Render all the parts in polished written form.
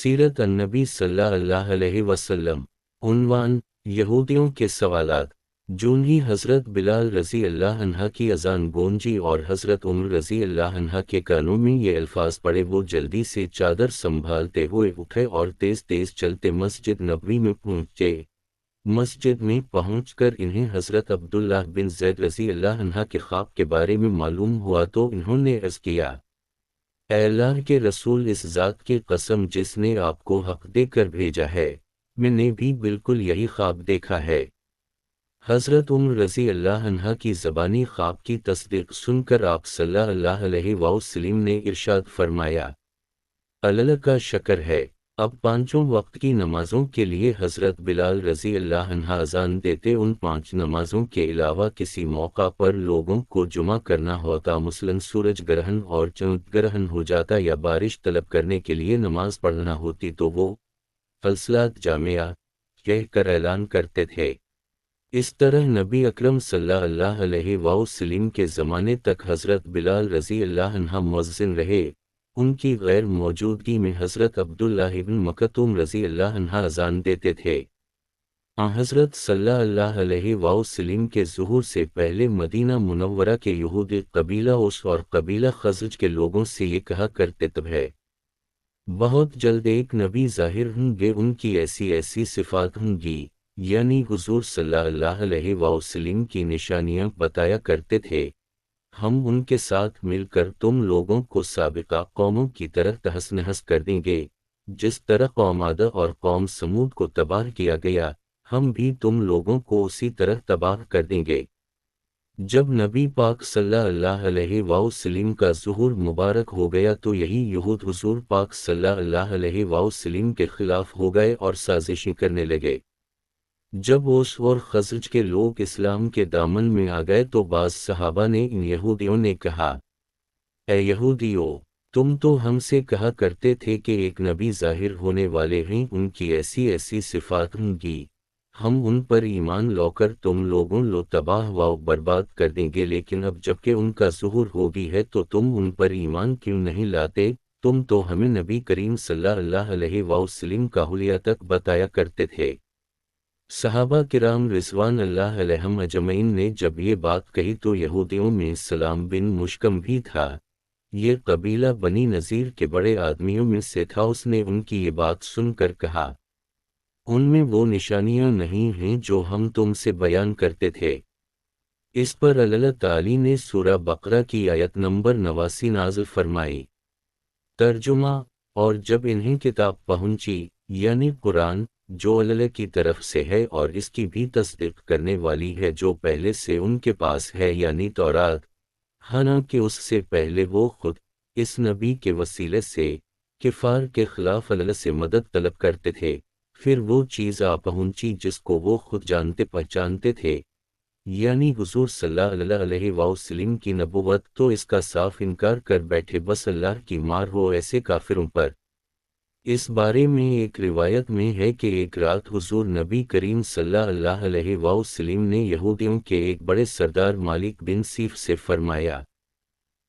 सीरत अन्नबी सल्लल्लाहु अलैहि वसल्लम। उन्वान: यहूदियों के सवालात। जून ही हज़रत बिलाल रज़ी अल्लाह अन्हा की अज़ान गूंजी और हज़रत उम्र रज़ी अल्लाह अन्हा के कानों में ये अल्फाज पड़े, वो जल्दी से चादर संभालते हुए उठे और तेज तेज चलते मस्जिद नबवी में पहुँचे। मस्जिद में पहुंचकर इन्हें हज़रत अब्दुल्लाह बिन ज़ैद रज़ी अल्लाह अन्हा के ख्वाब के बारे में मालूम हुआ तो इन्होंने अर्ज़ किया, ऐ अल्लाह के रसूल, इस ज़ात की कसम जिसने आपको हक देकर भेजा है, मैंने भी बिल्कुल यही ख्वाब देखा है। हज़रत उम्र रज़ी अल्लाह अन्हा की ज़बानी ख्वाब की तस्दीक सुनकर आप सल्लल्लाहु अलैहि वसल्लम ने इरशाद फरमाया, अल्लाह का शक्र है, अब पांचों वक्त की नमाजों के लिए हज़रत बिलाल रज़ी अल्लाह अन्हा अज़ान देते। उन पांच नमाजों के अलावा किसी मौका पर लोगों को जुमा करना होता, मसलन सूरज ग्रहण और चंद्र ग्रहण हो जाता या बारिश तलब करने के लिए नमाज पढ़ना होती, तो वो फलसलात जामिया कहकर ऐलान करते थे। इस तरह नबी अकरम सल्लल्लाहु अलैहि वसल्लम के ज़माने तक हज़रत बिलाल रज़ी अल्लाह अन्हा मुअज़्ज़िन रहे। उनकी गैर मौजूदगी में हज़रत अब्दुल्लाह इब्न मकतूम रज़ी अल्लाह अन्हा अज़ान देते थे। हज़रत सल्लल्लाहु अलैहि वसल्लम के ज़ुहूर से पहले मदीना मुनव्वरा के यहूदी कबीला औस और कबीला खज़रज के लोगों से ये कहा करते थे, बहुत जल्द एक नबी ज़ाहिर होंगे, उनकी ऐसी ऐसी सिफ़ात होंगी, यानी हुज़ूर सल्लल्लाहु अलैहि वसल्लम की निशानियां बताया करते थे। हम उनके साथ मिलकर तुम लोगों को साबिका कौमों की तरह तहस नहस कर देंगे। जिस तरह कौम आद और कौम समूद को तबाह किया गया, हम भी तुम लोगों को उसी तरह तबाह कर देंगे। जब नबी पाक सल्लल्लाहु अलैहि वसल्लम का ज़ुहूर मुबारक हो गया तो यही यहूद हुज़ूर पाक सल्लल्लाहु अलैहि वसल्लम के खिलाफ हो गए और साजिशें करने लगे। जब ओस और खज़रज के लोग इस्लाम के दामन में आ गए तो बाज़ सहाबा ने इन यहूदियों ने कहा, ऐ यहूदियों, तुम तो हमसे कहा करते थे कि एक नबी ज़ाहिर होने वाले हैं, उनकी ऐसी ऐसी सिफ़ात होंगी, हम उन पर ईमान लाकर तुम लोगों लो तबाह व बर्बाद कर देंगे, लेकिन अब जबकि उनका ज़ुहूर हो भी है तो तुम उन पर ईमान क्यों नहीं लाते? तुम तो हमें नबी करीम सल्लल्लाहु अलैहि वसल्लम का हुलिया तक बताया करते थे। सहाबा किराम रिज़वान अल्लाह अलैहिम अजमईन ने जब ये बात कही तो यहूदियों में सलाम बिन मुश्कम भी था। ये कबीला बनी नज़ीर के बड़े आदमियों में से था। उसने उनकी ये बात सुनकर कहा, उनमें वो निशानियां नहीं हैं जो हम तुमसे बयान करते थे। इस पर अल्लाह ताली ने सूरा बकरा की आयत नंबर 89 नाज़िल फरमाई। तर्जुमा: और जब इन्हें किताब पहुंची, यानी कुरान, जो अल्लाह की तरफ से है और इसकी भी तस्दीक करने वाली है जो पहले से उनके पास है, यानी तौरात, हालांकि उससे पहले वो खुद इस नबी के वसीले से किफ़ार के खिलाफ अल्लाह से मदद तलब करते थे। फिर वो चीज़ आ पहुंची जिसको वो खुद जानते पहचानते थे, यानी हुज़ूर सल्लल्लाहु अलैहि वसल्लम की नबुव्वत, तो इसका साफ इनकार कर बैठे। बस अल्लाह की मार हो ऐसे काफिरों पर। इस बारे में एक रिवायत में है कि एक रात हुज़ूर नबी करीम सल्लल्लाहु अलैहि वसल्लम ने यहूदियों के एक बड़े सरदार मालिक बिन सीफ से फरमाया,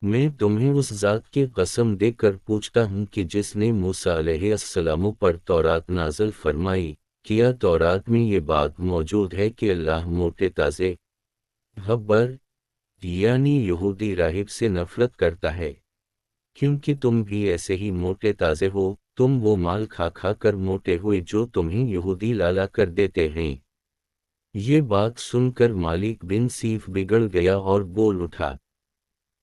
मैं तुम्हें उस ज़ात की कसम देकर पूछता हूँ कि जिसने मूसा अलैहिस्सलाम पर तौरात नाज़िल फरमाई, क्या तौरात में ये बात मौजूद है कि अल्लाह मोटे ताज़े खबर यानी यहूदी राहिब से नफरत करता है, क्योंकि तुम भी ऐसे ही मोटे ताज़े हो। तुम वो माल खा खा कर मोटे हुए जो तुम्हें यहूदी लाला कर देते हैं। ये बात सुनकर मालिक बिन सीफ बिगड़ गया और बोल उठा,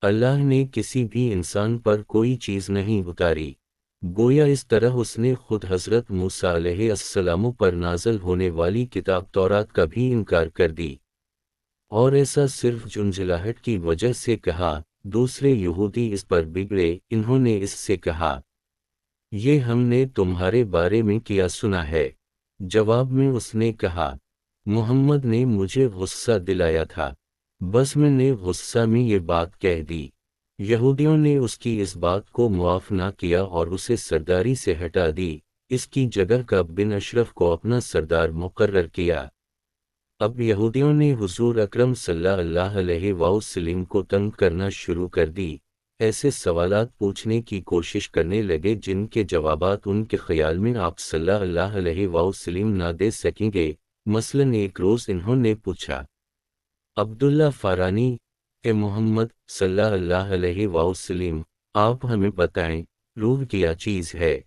अल्लाह ने किसी भी इंसान पर कोई चीज़ नहीं उतारी। गोया इस तरह उसने खुद हज़रत मूसा अलैहिस्सलाम पर नाज़िल होने वाली किताब तौरात का भी इनकार कर दी। और ऐसा सिर्फ झुंझलाहट की वजह से कहा। दूसरे यहूदी इस पर बिगड़े। इन्होंने इससे कहा, ये हमने तुम्हारे बारे में क्या सुना है? जवाब में उसने कहा, मोहम्मद ने मुझे गुस्सा दिलाया था, बस मैंने गुस्सा में ये बात कह दी। यहूदियों ने उसकी इस बात को मुआफ ना किया और उसे सरदारी से हटा दी। इसकी जगह कब बिन अशरफ को अपना सरदार मुकर्रर किया। अब यहूदियों ने हुजूर अकरम सल्लल्लाहु अलैहि वसल्लम को तंग करना शुरू कर दी। ایسے سوالات پوچھنے کی کوشش کرنے لگے جن کے جوابات ان کے خیال میں آپ صلی اللہ علیہ وسلم نہ دے سکیں گے۔ مثلاً ایک روز انہوں نے پوچھا، عبداللہ فارانی، اے محمد صلی اللہ علیہ وسلم، آپ ہمیں بتائیں روح کیا چیز ہے؟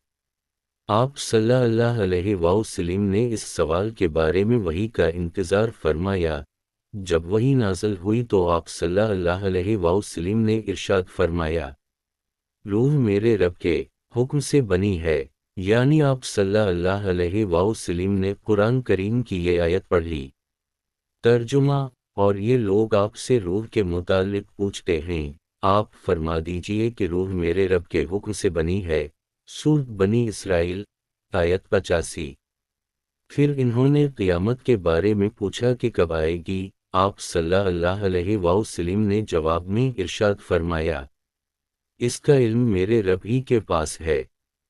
آپ صلی اللہ علیہ وسلم نے اس سوال کے بارے میں وحی کا انتظار فرمایا۔ جب وحی نازل ہوئی تو آپ صلی اللہ علیہ وسلم نے ارشاد فرمایا، روح میرے رب کے حکم سے بنی ہے، یعنی آپ صلی اللہ علیہ وسلم نے قرآن کریم کی یہ آیت پڑھ لی۔ ترجمہ: اور یہ لوگ آپ سے روح کے متعلق پوچھتے ہیں، آپ فرما دیجئے کہ روح میرے رب کے حکم سے بنی ہے۔ سورۃ بنی اسرائیل، آیت 85۔ پھر انہوں نے قیامت کے بارے میں پوچھا کہ کب آئے گی؟ آپ صلی اللہ علیہ وسلم نے جواب میں ارشاد فرمایا، اس کا علم میرے رب ہی کے پاس ہے،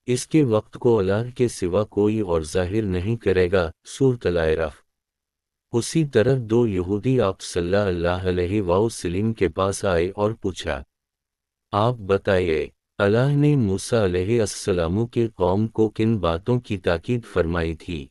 اس کے وقت کو اللہ کے سوا کوئی اور ظاہر نہیں کرے گا۔ سورۃ الاعراف۔ اسی طرح دو یہودی آپ صلی اللہ علیہ وسلم کے پاس آئے اور پوچھا، آپ بتائیے اللہ نے موسیٰ علیہ السلام کی قوم کو کن باتوں کی تاکید فرمائی تھی؟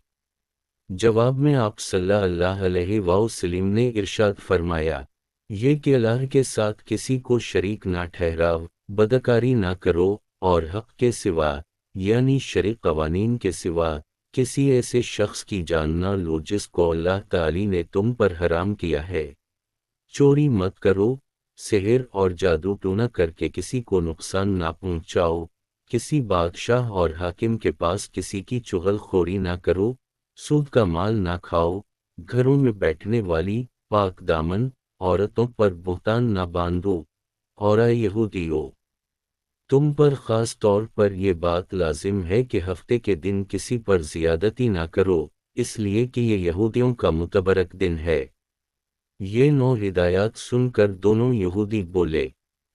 جواب میں آپ صلی اللہ علیہ وسلم نے ارشاد فرمایا، یہ کہ اللہ کے ساتھ کسی کو شریک نہ ٹھہراؤ، بدکاری نہ کرو، اور حق کے سوا یعنی شرعی قوانین کے سوا کسی ایسے شخص کی جان نہ لو جس کو اللہ تعالی نے تم پر حرام کیا ہے۔ چوری مت کرو، سحر اور جادو ٹونا کر کے کسی کو نقصان نہ پہنچاؤ، کسی بادشاہ اور حاکم کے پاس کسی کی چغل خوری نہ کرو، سود کا مال نہ کھاؤ، گھروں میں بیٹھنے والی پاک دامن عورتوں پر بہتان نہ باندھو، اور اے یہودیو، تم پر خاص طور پر یہ بات لازم ہے کہ ہفتے کے دن کسی پر زیادتی نہ کرو، اس لیے کہ یہ یہودیوں کا متبرک دن ہے۔ یہ 9 ہدایات سن کر دونوں یہودی بولے،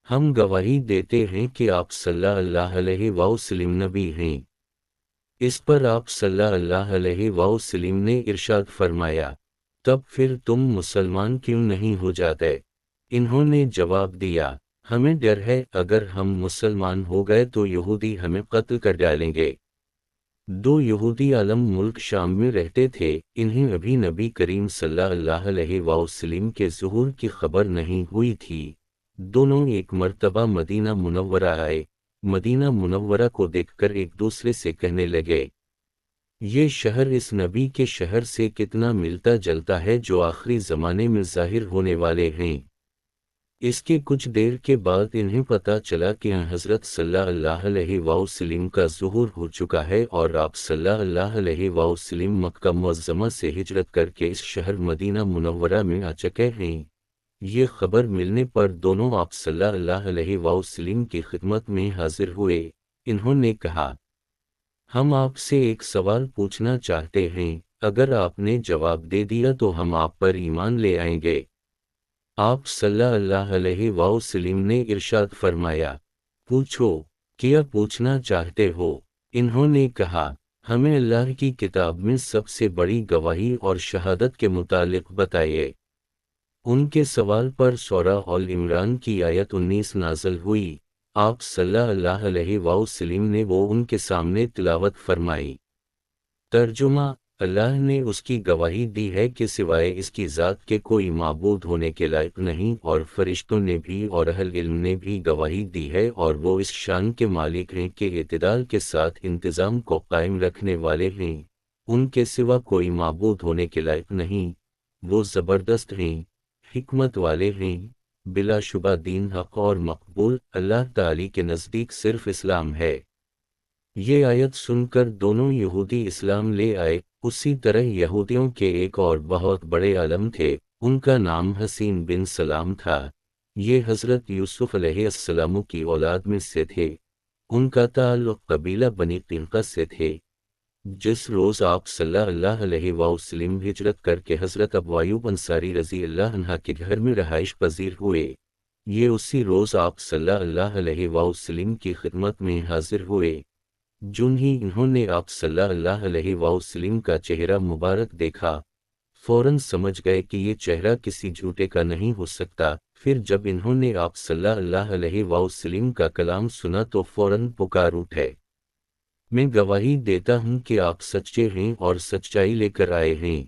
ہم گواہی دیتے ہیں کہ آپ صلی اللہ علیہ وسلم نبی ہیں۔ اس پر آپ صلی اللہ علیہ وسلم نے ارشاد فرمایا، تب پھر تم مسلمان کیوں نہیں ہو جاتے؟ انہوں نے جواب دیا، ہمیں ڈر ہے اگر ہم مسلمان ہو گئے تو یہودی ہمیں قتل کر ڈالیں گے۔ دو یہودی عالم ملک شام میں رہتے تھے، انہیں ابھی نبی کریم صلی اللہ علیہ وسلم کے ظہور کی خبر نہیں ہوئی تھی۔ دونوں ایک مرتبہ مدینہ منورہ آئے، مدینہ منورہ کو دیکھ کر ایک دوسرے سے کہنے لگے، یہ شہر اس نبی کے شہر سے کتنا ملتا جلتا ہے جو آخری زمانے میں ظاہر ہونے والے ہیں۔ اس کے کچھ دیر کے بعد انہیں پتہ چلا کہ حضرت صلی اللہ علیہ وسلم کا ظہور ہو چکا ہے اور آپ صلی اللہ علیہ وسلم مکہ معظمہ سے ہجرت کر کے اس شہر مدینہ منورہ میں آ چکے ہیں۔ یہ خبر ملنے پر دونوں آپ صلی اللہ علیہ وسلم کی خدمت میں حاضر ہوئے۔ انہوں نے کہا، ہم آپ سے ایک سوال پوچھنا چاہتے ہیں، اگر آپ نے جواب دے دیا تو ہم آپ پر ایمان لے آئیں گے۔ آپ صلی اللہ علیہ وسلم نے ارشاد فرمایا، پوچھو، کیا پوچھنا چاہتے ہو؟ انہوں نے کہا، ہمیں اللہ کی کتاب میں سب سے بڑی گواہی اور شہادت کے متعلق بتائیے۔ ان کے سوال پر سورہ آل عمران کی آیت 19 نازل ہوئی۔ آپ صلی اللہ علیہ وسلم نے وہ ان کے سامنے تلاوت فرمائی۔ ترجمہ: اللہ نے اس کی گواہی دی ہے کہ سوائے اس کی ذات کے کوئی معبود ہونے کے لائق نہیں، اور فرشتوں نے بھی اور اہل علم نے بھی گواہی دی ہے، اور وہ اس شان کے مالک ہیں کہ اعتدال کے ساتھ انتظام کو قائم رکھنے والے ہیں، ان کے سوا کوئی معبود ہونے کے لائق نہیں، وہ زبردست ہیں، حکمت والے ہیں، بلا شبہ دین حق اور مقبول اللہ تعالی کے نزدیک صرف اسلام ہے۔ یہ آیت سن کر دونوں یہودی اسلام لے آئے۔ اسی طرح یہودیوں کے ایک اور بہت بڑے عالم تھے، ان کا نام حسین بن سلام تھا۔ یہ حضرت یوسف علیہ السلام کی اولاد میں سے تھے۔ ان کا تعلق قبیلہ بنی قینقاع سے تھے۔ جس روز آپ صلی اللہ علیہ وسلم ہجرت کر کے حضرت ابو ایوب انصاری رضی اللہ عنہ کے گھر میں رہائش پذیر ہوئے، یہ اسی روز آپ صلی اللہ علیہ وسلم کی خدمت میں حاضر ہوئے۔ جون ہی انہوں نے آپ صلی اللہ علیہ وسلم کا چہرہ مبارک دیکھا، فوراً سمجھ گئے کہ یہ چہرہ کسی جھوٹے کا نہیں ہو سکتا۔ پھر جب انہوں نے آپ صلی اللہ علیہ وسلم کا کلام سنا تو فوراً پکار اٹھے، میں گواہی دیتا ہوں کہ آپ سچے ہیں اور سچائی لے کر آئے ہیں۔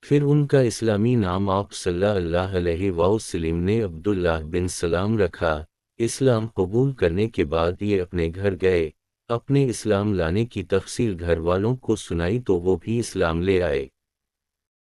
پھر ان کا اسلامی نام آپ صلی اللہ علیہ وسلم نے عبداللہ بن سلام رکھا۔ اسلام قبول کرنے کے بعد یہ اپنے گھر گئے، اپنے اسلام لانے کی تفصیل گھر والوں کو سنائی تو وہ بھی اسلام لے آئے۔